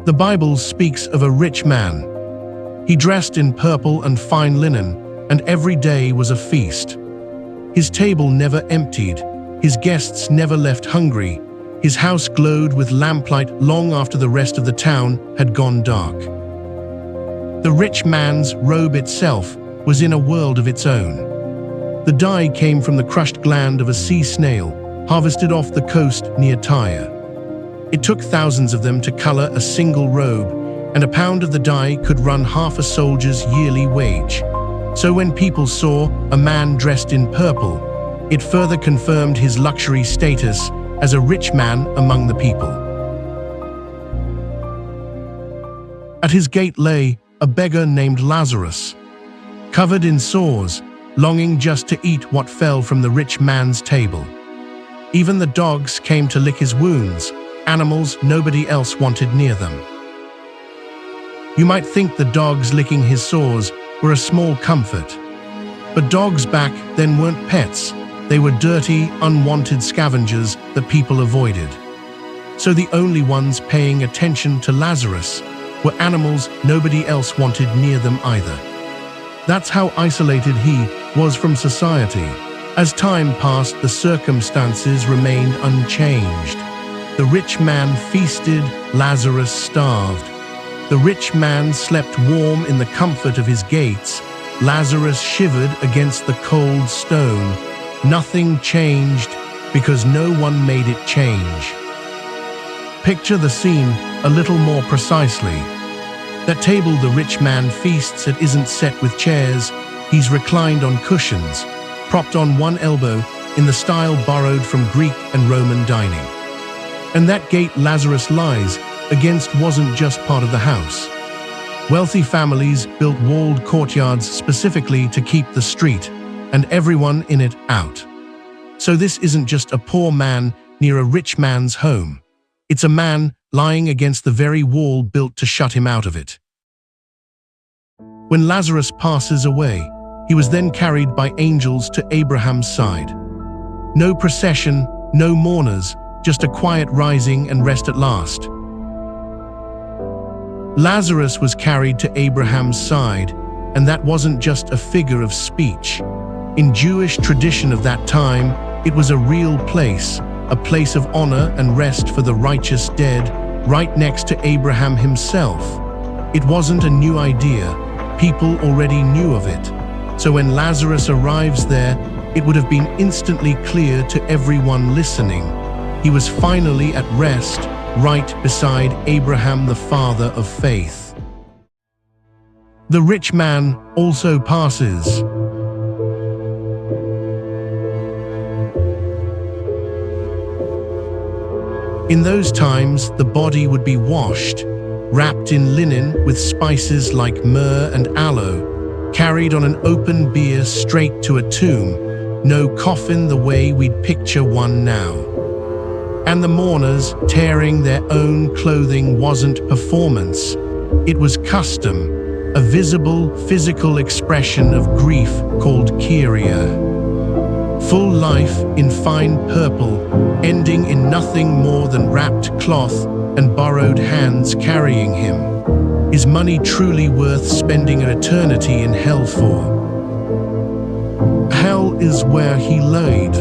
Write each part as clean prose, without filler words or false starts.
The Bible speaks of a rich man. He dressed in purple and fine linen, and every day was a feast. His table never emptied, his guests never left hungry, his house glowed with lamplight long after the rest of the town had gone dark. The rich man's robe itself was in a world of its own. The dye came from the crushed gland of a sea snail, harvested off the coast near Tyre. It took thousands of them to color a single robe, and a pound of the dye could run half a soldier's yearly wage. So when people saw a man dressed in purple, it further confirmed his luxury status as a rich man among the people. At his gate lay a beggar named Lazarus, covered in sores, longing just to eat what fell from the rich man's table. Even the dogs came to lick his wounds, animals nobody else wanted near them. You might think the dogs licking his sores were a small comfort. But dogs back then weren't pets. They were dirty, unwanted scavengers that people avoided. So the only ones paying attention to Lazarus were animals nobody else wanted near them either. That's how isolated he was from society. As time passed, the circumstances remained unchanged. The rich man feasted, Lazarus starved. The rich man slept warm in the comfort of his gates. Lazarus shivered against the cold stone. Nothing changed because no one made it change. Picture the scene a little more precisely. That table the rich man feasts at isn't set with chairs. He's reclined on cushions, propped on one elbow in the style borrowed from Greek and Roman dining. And that gate Lazarus lies against wasn't just part of the house. Wealthy families built walled courtyards specifically to keep the street and everyone in it out. So this isn't just a poor man near a rich man's home. It's a man lying against the very wall built to shut him out of it. When Lazarus passes away, he was then carried by angels to Abraham's side. No procession, no mourners, just a quiet rising and rest at last. Lazarus was carried to Abraham's side, and that wasn't just a figure of speech. In Jewish tradition of that time, it was a real place, a place of honor and rest for the righteous dead, right next to Abraham himself. It wasn't a new idea. People already knew of it. So when Lazarus arrives there, it would have been instantly clear to everyone listening. He was finally at rest, right beside Abraham, the father of faith. The rich man also passes. In those times, the body would be washed, wrapped in linen with spices like myrrh and aloe, carried on an open bier straight to a tomb, no coffin the way we'd picture one now. And the mourners tearing their own clothing wasn't performance, it was custom, a visible physical expression of grief called Kyria. Full life in fine purple, ending in nothing more than wrapped cloth and borrowed hands carrying him. Is money truly worth spending an eternity in hell for? Hell is where he laid.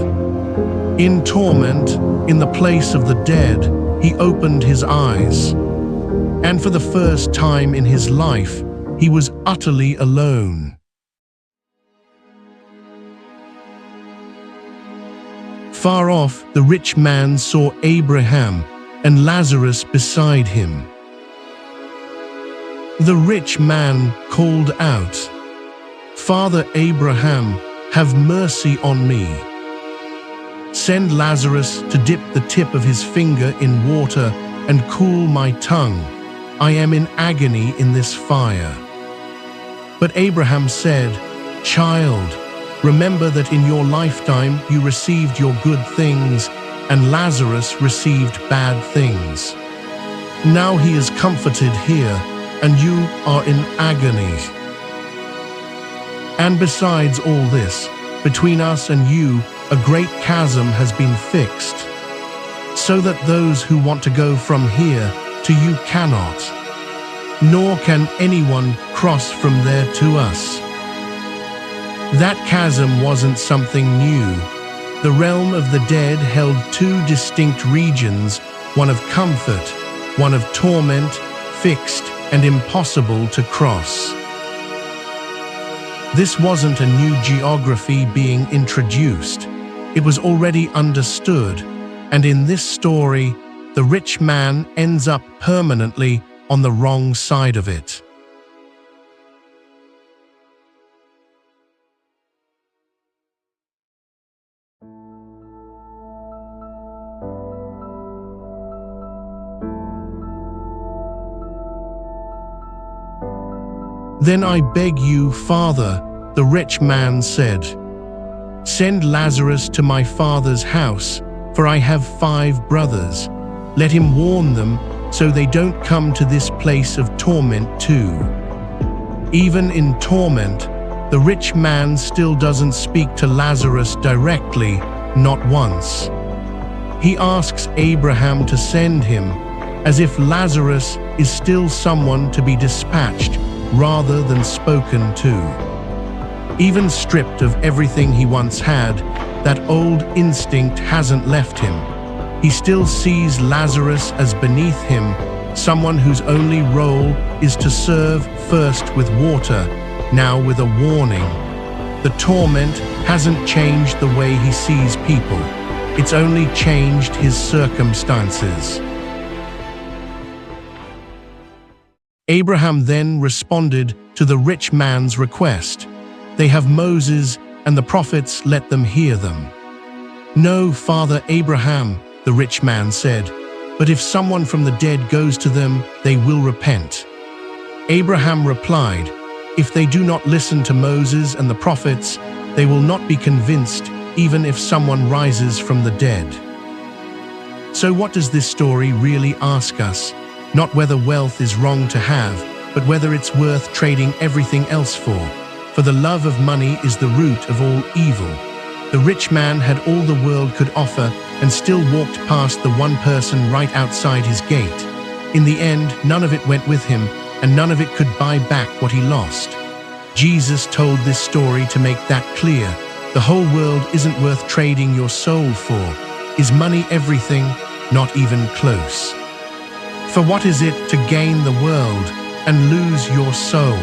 In torment, in the place of the dead, he opened his eyes. And for the first time in his life, he was utterly alone. Far off, the rich man saw Abraham and Lazarus beside him. The rich man called out, "Father Abraham, have mercy on me. Send Lazarus to dip the tip of his finger in water and cool my tongue. I am in agony in this fire." But Abraham said, "Child, remember that in your lifetime you received your good things, and Lazarus received bad things. Now he is comforted here, and you are in agony. And besides all this, between us and you, a great chasm has been fixed, so that those who want to go from here to you cannot, nor can anyone cross from there to us. That chasm wasn't something new. The realm of the dead held two distinct regions, one of comfort, one of torment, fixed and impossible to cross. This wasn't a new geography being introduced. It was already understood, and in this story, the rich man ends up permanently on the wrong side of it. Then I beg you, Father, the rich man said, send Lazarus to my father's house, for I have 5 brothers. Let him warn them, so they don't come to this place of torment too. Even in torment, the rich man still doesn't speak to Lazarus directly, not once. He asks Abraham to send him, as if Lazarus is still someone to be dispatched rather than spoken to. Even stripped of everything he once had, that old instinct hasn't left him. He still sees Lazarus as beneath him, someone whose only role is to serve first with water, now with a warning. The torment hasn't changed the way he sees people. It's only changed his circumstances. Abraham then responded to the rich man's request. They have Moses and the prophets, let them hear them. No, Father Abraham, the rich man said, but if someone from the dead goes to them, they will repent. Abraham replied, if they do not listen to Moses and the prophets, they will not be convinced, even if someone rises from the dead. So what does this story really ask us? Not whether wealth is wrong to have, but whether it's worth trading everything else for. For the love of money is the root of all evil. The rich man had all the world could offer and still walked past the one person right outside his gate. In the end, none of it went with him, and none of it could buy back what he lost. Jesus told this story to make that clear. The whole world isn't worth trading your soul for. Is money everything? Not even close. For what is it to gain the world and lose your soul?